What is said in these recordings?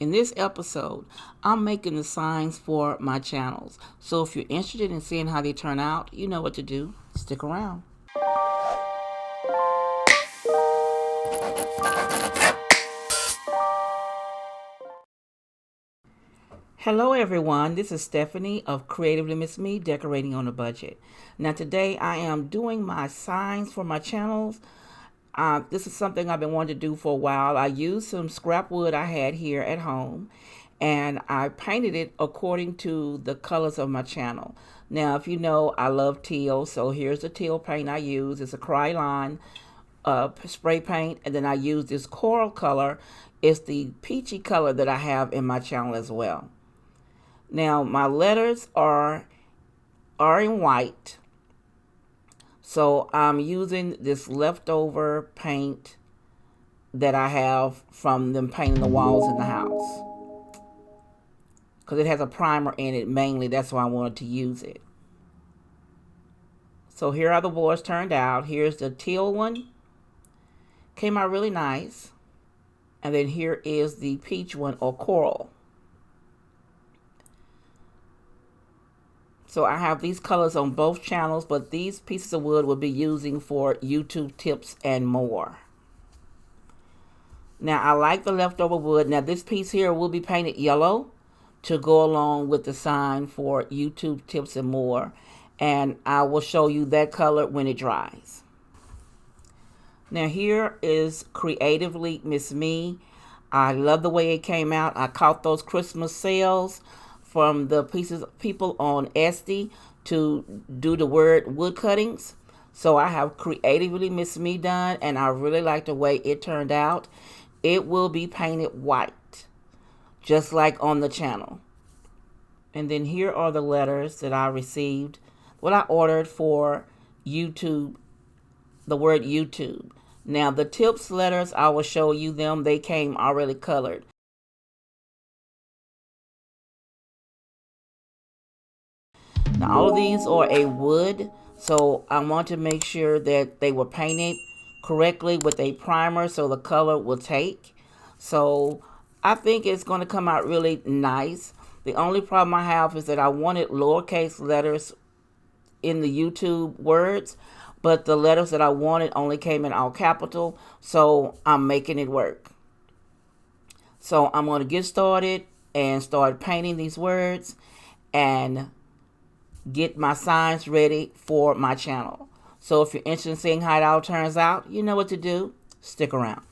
In this episode, I'm making the signs for my channels. So if you're interested in seeing how they turn out, you know what to do. Stick around. Hello everyone, this is Stephanie of CreativelyMsMe, decorating on a budget. Now today I am doing my signs for my channels. This is something I've been wanting to do for a while. I used some scrap wood I had here at home and I painted it according to the colors of my channel. Now if you know, I love teal, so here's the teal paint I use. It's a Krylon spray paint, and then I use this coral color. It's the peachy color that I have in my channel as well. Now my letters are in white, so I'm using this leftover paint that I have from them painting the walls in the house, because it has a primer in it mainly. That's why I wanted to use it. So here are the boards turned out. Here's the teal one, came out really nice, and then here is the peach one, or coral. So I have these colors on both channels, but these pieces of wood will be using for YouTube tips and more. Now I like the leftover wood. Now this piece here will be painted yellow to go along with the sign for YouTube tips and more. And I will show you that color when it dries. Now here is CreativelyMsMe. I love the way it came out. I caught those Christmas sales from the people on Etsy to do the wood cuttings. So I have CreativelyMsMe done, and I really like the way it turned out. It will be painted white, just like on the channel. And then here are the letters that I received, what I ordered for YouTube, the word YouTube. Now the tips letters, I will show you them. They came already colored. Now all of these are a wood, so I want to make sure that they were painted correctly with a primer so the color will take. So I think it's going to come out really nice. The only problem I have is that I wanted lowercase letters in the YouTube words, but the letters that I wanted only came in all capital, so I'm making it work. So I'm going to get started and start painting these words and get my signs ready for my channel. So if you're interested in seeing how it all turns out, you know what to do. Stick around.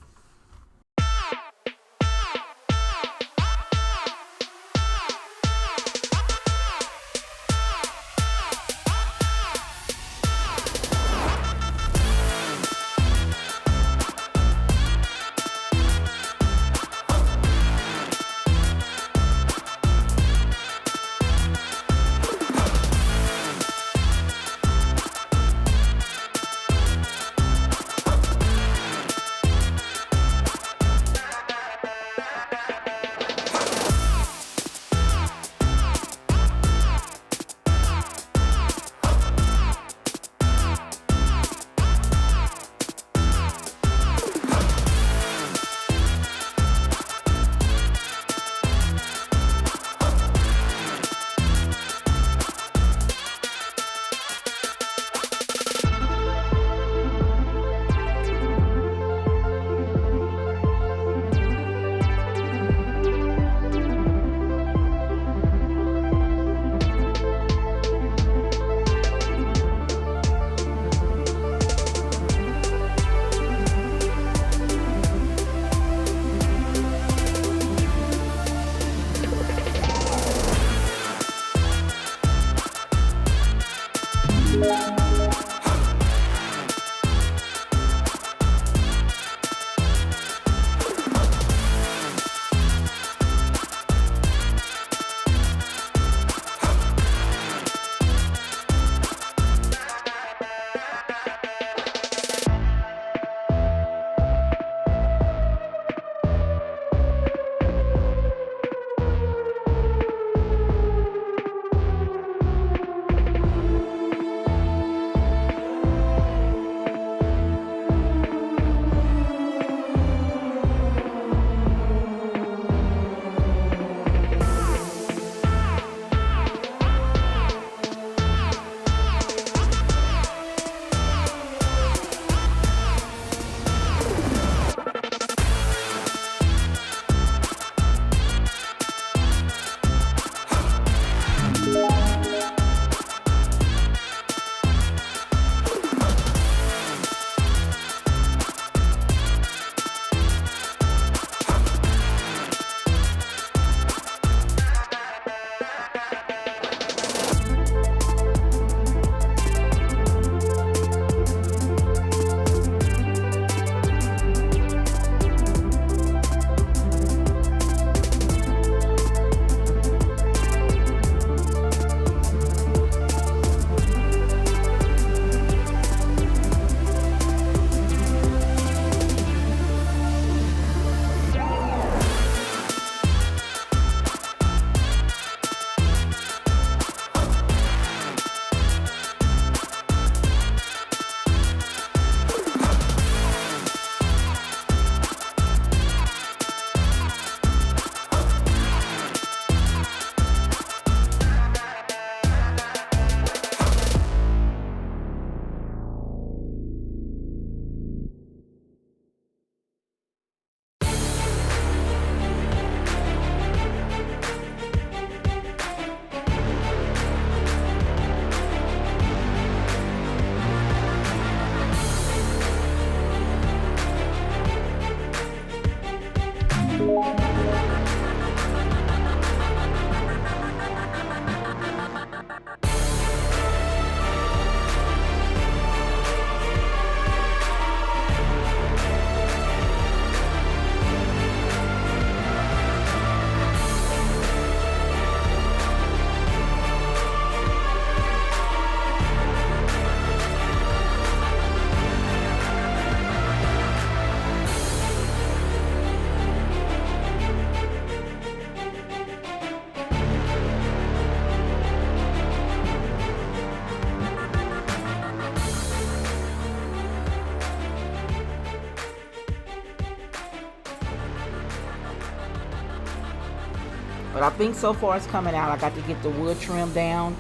But I think so far it's coming out. I got to get the wood trim down,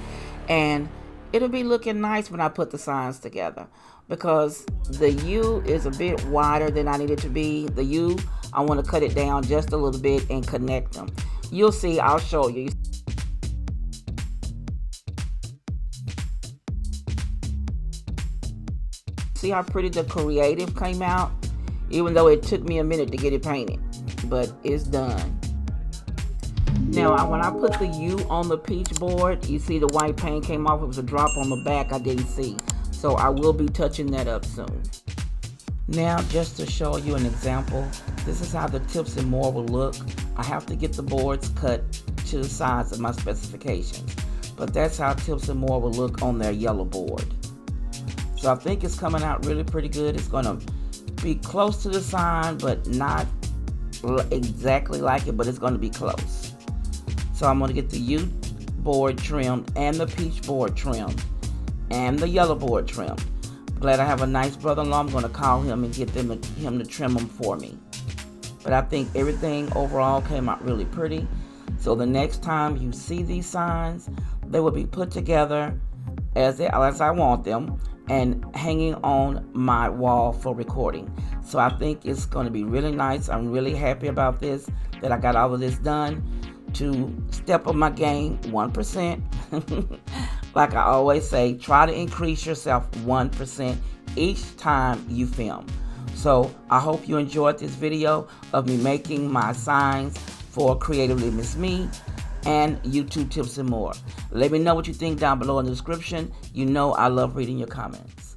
and it'll be looking nice when I put the signs together, because the U is a bit wider than I need it to be. The U, I want to cut it down just a little bit and connect them. You'll see, I'll show you. See how pretty the creative came out? Even though it took me a minute to get it painted, but it's done. Now, when I put the U on the peach board, you see the white paint came off. It was a drop on the back I didn't see. So I will be touching that up soon. Now, just to show you an example, this is how the tips and more will look. I have to get the boards cut to the size of my specifications, but that's how tips and more will look on their yellow board. So I think it's coming out really pretty good. It's going to be close to the sign, but not exactly like it, but it's going to be close. So I'm going to get the U board trimmed and the peach board trimmed and the yellow board trimmed. Glad I have a nice brother-in-law. I'm going to call him and get him to trim them for me. But I think everything overall came out really pretty. So the next time you see these signs, they will be put together as I want them and hanging on my wall for recording. So I think it's going to be really nice. I'm really happy about this, that I got all of this done to step up my game 1%. Like I always say, try to increase yourself 1% each time you film. So I hope you enjoyed this video of me making my signs for CreativelyMsMe and YouTube tips and more. Let me know what you think down below in the description. You know I love reading your comments.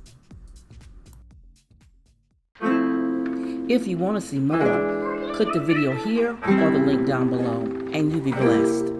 If you want to see more, click the video here or the link down below, and you be blessed.